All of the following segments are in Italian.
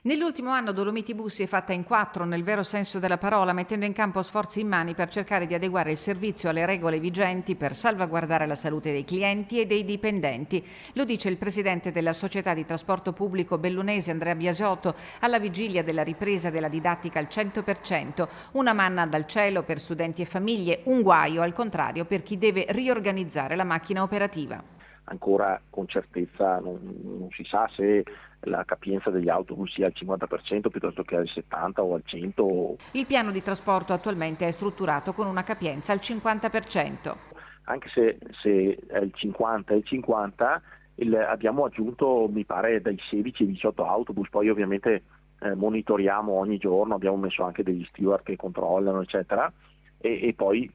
Nell'ultimo anno Dolomiti Bus si è fatta in quattro nel vero senso della parola, mettendo in campo sforzi immani per cercare di adeguare il servizio alle regole vigenti per salvaguardare la salute dei clienti e dei dipendenti. Lo dice il presidente della società di trasporto pubblico bellunese Andrea Biasiotto alla vigilia della ripresa della didattica al 100%, una manna dal cielo per studenti e famiglie, un guaio al contrario per chi deve riorganizzare la macchina operativa. Ancora con certezza non si sa se la capienza degli autobus sia al 50% piuttosto che al 70 o al 100. Il piano di trasporto attualmente è strutturato con una capienza al 50%. Anche se è il 50 e il 50, abbiamo aggiunto mi pare dai 16 ai 18 autobus, poi ovviamente monitoriamo ogni giorno, abbiamo messo anche degli steward che controllano eccetera e poi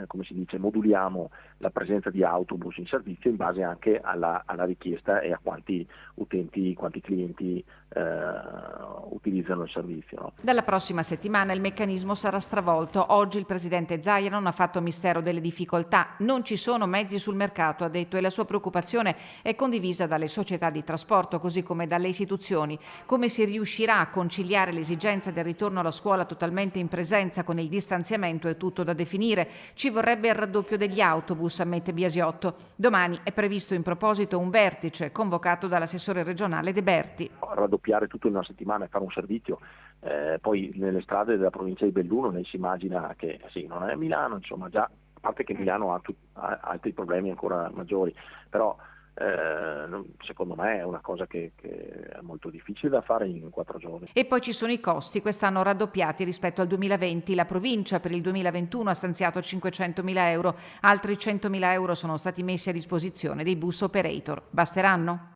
come si dice, moduliamo la presenza di autobus in servizio in base anche alla richiesta e a quanti utenti, quanti clienti utilizzano il servizio. No? Dalla prossima settimana il meccanismo sarà stravolto. Oggi il presidente Zaia non ha fatto mistero delle difficoltà. Non ci sono mezzi sul mercato, ha detto, e la sua preoccupazione è condivisa dalle società di trasporto, così come dalle istituzioni. Come si riuscirà a conciliare l'esigenza del ritorno alla scuola totalmente in presenza con il distanziamento è tutto da definire. Ci vorrebbe il raddoppio degli autobus, ammette Biasiotto. Domani è previsto in proposito un vertice convocato dall'assessore regionale De Berti. Raddoppiare tutto in una settimana e fare un servizio, poi nelle strade della provincia di Belluno lei si immagina che sì, non è Milano, insomma già, a parte che Milano ha altri problemi ancora maggiori, però secondo me è una cosa che è molto difficile da fare in 4 giorni. E poi ci sono i costi, quest'anno raddoppiati rispetto al 2020. La provincia per il 2021 ha stanziato 500.000 euro, altri 100.000 euro sono stati messi a disposizione dei bus operator. Basteranno?